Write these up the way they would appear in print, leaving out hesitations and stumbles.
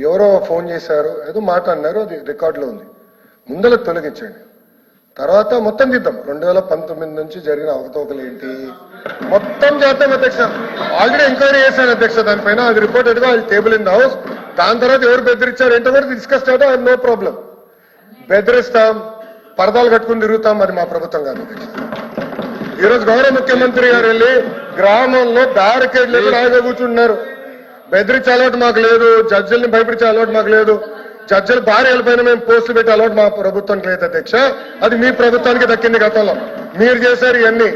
ఎవరో ఫోన్ చేశారు, ఏదో మాట అన్నారు, అది రికార్డులో ఉంది. ముందర తొలగించండి, తర్వాత మొత్తం తీద్దాం. 2019 నుంచి జరిగిన అవకతవకలు ఏంటి మొత్తం చేద్దాం అధ్యక్ష. ఆల్రెడీ ఎంక్వైరీ చేశాను అధ్యక్ష దానిపైన. అది రిపోర్టెడ్ గా టేబుల్ ఇన్ ద హౌస్. దాని తర్వాత ఎవరు బెదిరించారు ఏంటో కూడా డిస్కస్ చేద్దాం. No problem. బెదిరిస్తాం, పరదాలు కట్టుకుని తిరుగుతాం, అది మా ప్రభుత్వం కాదు అధ్యక్ష. ఈరోజు గౌరవ ముఖ్యమంత్రి గారు వెళ్ళి గ్రామంలో బ్యారికేడ్ లేదు రాయిగా కూర్చుంటున్నారు. బెదిరించే అలవాటు మాకు లేదు, జడ్జిల్ని భయపడించే అలవాటు మాకు లేదు, జడ్జిల భార్యల పైన మేము పోస్టులు పెట్టే అలవాటు మా ప్రభుత్వానికి లేదు అధ్యక్ష. అది మీ ప్రభుత్వానికి దక్కింది గతంలో. మీరు చేశారు ఇవన్నీ.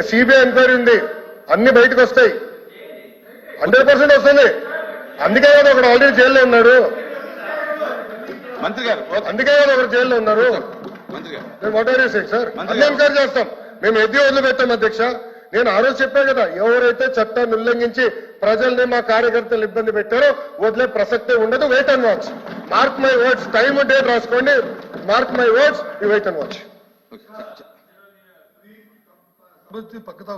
సిబిఐ ఎంక్వైరీ ఉంది, అన్ని బయటకు వస్తాయి, 100% వస్తుంది. అందుకే కదా ఒకడు ఆల్రెడీ జైల్లో ఉన్నాడు, మంత్రి గారు. అందుకే కదా ఒకరు జైల్లో ఉన్నారు. మేము what are you saying sir? అన్ని ఎంక్వైరీ చేస్తాం, మేము ఎద్దు వదిలిపెట్టాం అధ్యక్ష. నేను ఆ రోజు చెప్పాను కదా, ఎవరైతే చట్టాన్ని ఉల్లంఘించి ప్రజల్ని మా కార్యకర్తలు ఇబ్బంది పెట్టారో వదిలే ప్రసక్తే ఉండదు. Wait and watch. Mark my words, time date రాసుకోండి. Mark my words, you wait and watch. పక్కతా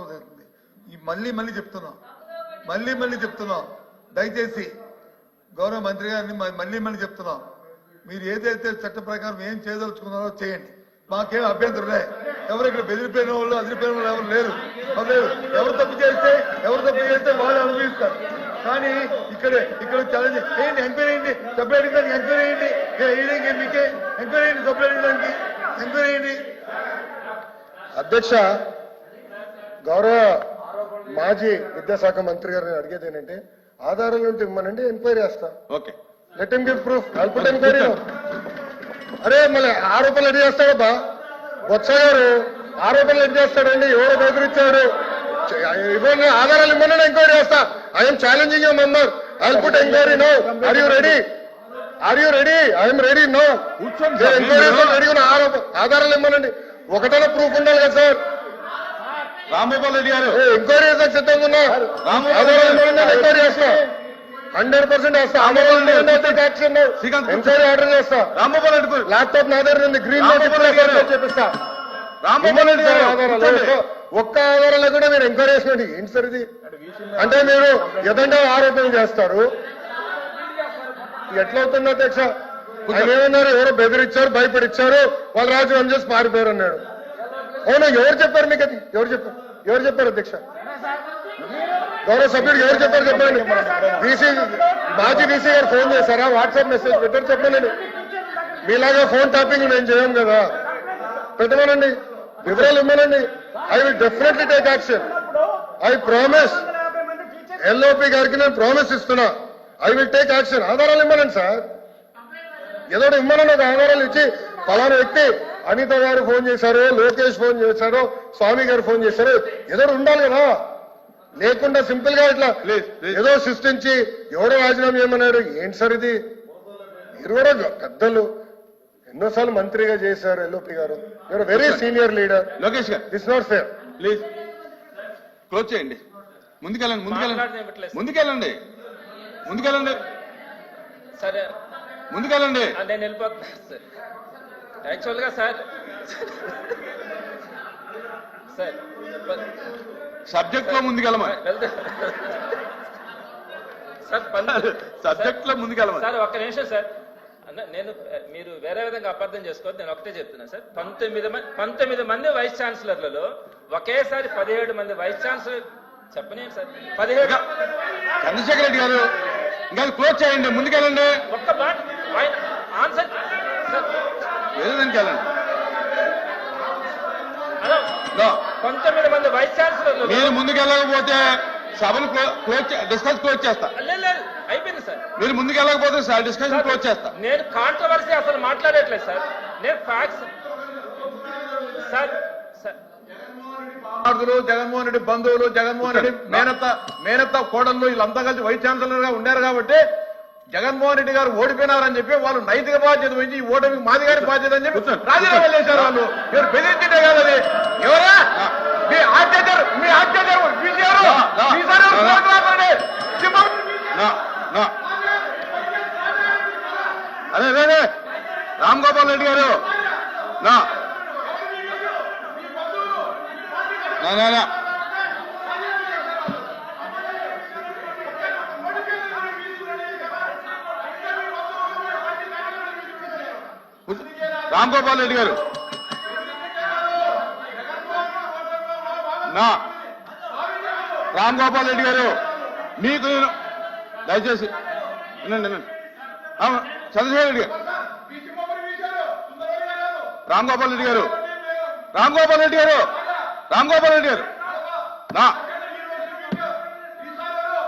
మళ్ళీ చెప్తున్నాం, దయచేసి గౌరవ మంత్రి గారిని మళ్ళీ చెప్తున్నాం, మీరు ఏదైతే చట్ట ప్రకారం ఏం చేయదలుచుకున్నారో చేయండి. మాకేం అభ్యంతరం లే. ఎవరు ఇక్కడ బెదిరిపోయిన వాళ్ళు అదిరిపోయిన వాళ్ళు ఎవరు లేరు. ఎవరు తప్పు చేస్తే వాళ్ళు అనుభవిస్తారు. కానీ ఇక్కడ ఛాలెంజ్ ఏంటి? ఎంక్వైరీ అయ్యింది, సపరేట్ దానికి ఎంక్వైరీ అయ్యింది, మీకే ఎంక్వైరీ అయ్యింది, సపరేట్ దానికి ఎంక్వైరీ అయ్యింది. అధ్యక్ష, గౌరవ మాజీ విద్యాశాఖ మంత్రి గారిని అడిగేది ఏంటంటే, ఆధారాలు ఉంటే ఇమ్మనండి, ఎంక్వైరీ చేస్తా. Okay, let him give proof, I'll put enquiry. అరే మళ్ళీ ఆరోపణలు ఎన్ని చేస్తాడబ్బా బొత్స గారు? ఆరోపణలు ఎన్ని చేస్తాడండి? ఎవరో బెదిరించాడు, ఇవ్వండి ఆధారాలు ఇవ్వమని ఎంక్వైరీ చేస్తా. I'm challenging you member, I'll put enquiry no. Are you ready? I'm ready no. Enquiry ready ఉన్న ఆధారాలు ఇవ్వమనండి. ఒకటైనా ప్రూఫ్ ఉండాలి కదా సార్. రాంగోపాల్ రెడ్డి గారు ఎంక్వైరీ చేసాక సిద్ధంగా ఉన్నా, ఎంక్వైరీ చేస్తా, 100% వేస్తా. ఎంక్వైరీ ఆర్డర్ చేస్తా. రాంగోపాల్ రెడ్డి ల్యాప్టాప్ నా దగ్గర ఉంది, గ్రీన్ చేపిస్తా. ఒక్క ఆధారాలు కూడా మీరు ఎంక్వైరీ చేసినట్టు ఏంటి సార్ ఇది? అంటే మీరు ఎదంటే ఆరోపణలు చేస్తారు. ఎట్లా అవుతుంది అధ్యక్ష? ఆయన ఏమన్నారు? ఎవరో బెదిరించారు, భయపడిచ్చారు, వాళ్ళు రాజీనామా చేసి పారిపోయారు అన్నాడు. అవునా? ఎవరు చెప్పారు మీకు అది? ఎవరు చెప్పారు అధ్యక్ష? గౌరవ సభ్యుడు ఎవరు చెప్పారు చెప్పండి. మాజీ డీసీ గారు ఫోన్ చేశారా? వాట్సాప్ మెసేజ్ పెట్టారు చెప్పండి. మీలాగా ఫోన్ టాపింగ్ నేను చేయం కదా, పెట్టమనండి, వివరాలు ఇవ్వనండి. I will definitely take action. I promise. LOP గారికి నేను ప్రామిస్ ఇస్తున్నా, ఐ విల్ టేక్ యాక్షన్. ఆధారాలు ఇవ్వనండి సార్, ఏదో ఇవ్వనండి. ఒక ఆధారాలు ఇచ్చి ఫలానా వ్యక్తి అనిత గారు ఫోన్ చేశారు, లోకేష్ ఫోన్ చేశారు, స్వామి గారు ఫోన్ చేశారు, ఏదో ఉండాలి కదా. లేకుండా సింపుల్ గా ఇట్లా ఏదో సృష్టించి ఎవడో రాజీనామా చేయమన్నాడు. ఏంటి సార్ ఇది? మీరు కూడా పెద్దలు, ఎన్నోసార్లు మంత్రిగా చేశారు ఎల్ఓపి గారు. You're very senior leader. Lokesh గారు, this not fair. Please close చేయండి. ముందుకెళ్ళండి సరే, ముందుకెళ్ళండి. నేను వెళ్ళిపోతున్నాను సార్. యాక్చువల్గా సార్ సబ్జెక్ట్ లో ముందుకెళ్ళమని సబ్జెక్ట్ లో ముందుకెళ్ళమని సార్. ఒక్క నిమిషం సార్. నేను మీరు వేరే విధంగా అపార్థం చేసుకోవద్దు. నేను ఒకటే చెప్తున్నాను సార్. 19 మంది వైస్ ఛాన్సలర్లలో ఒకేసారి 17 మంది వైస్ ఛాన్సలర్ చెప్పనే సార్. 17 చంద్రశేఖర్ రెడ్డి గారు ఇంకా క్లోజ్ చేయండి, ముందుకెళ్ళండి. ఒక్క ఆన్సర్ సార్. వేరే దానికి వెళ్ళండి. 19 మంది వైస్ ఛాన్సలర్లు మీరు ముందుకెళ్ళకపోతే సభను డిస్కస్ క్లోజ్ చేస్తా. అయిపోయింది సార్. మీరు ముందుకెళ్ళకపోతే సార్ డిస్కషన్ క్లోజ్ చేస్తా. నేను కాంట్రవర్సీ అసలు మాట్లాడట్లేదు సార్. నేను ఫ్యాక్ట్స్ సార్. జగన్మోహన్ రెడ్డి బంధువులు, జగన్మోహన్ రెడ్డి మేనత్త కోడళ్ళు వీళ్ళంతా కలిసి వైస్ ఛాన్సలర్ గా ఉండారు కాబట్టి జగన్మోహన్ రెడ్డి గారు ఓడిపోయినారని చెప్పి వాళ్ళు నైతిక బాధ్యత వహించి ఈ ఓటమి మాది గారి బాధ్యత అని చెప్పి రాజీనామా చేశారు. వాళ్ళు మీరు బెదిరించిందే కాదు అది. ఎవరా మీ ఆర్చర్ అదే రామ్ గోపాల్ రెడ్డి గారు నా రామ్ గోపాల్ రెడ్డి గారు నా రామ్ గోపాల్ రెడ్డి గారు మీకు నేను దయచేసి వినండి వినండి చంద్రశేఖర్ రెడ్డి గారు రామ్ గోపాల్ రెడ్డి గారు రామ్ గోపాల్ రెడ్డి గారు రామ్ గోపాల్ రెడ్డి గారు నా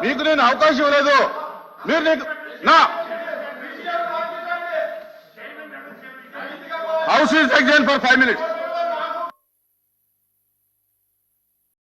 మీకు నేను అవకాశం ఇవ్వలేదు మీరు నీకు నా house is exine for 5 minutes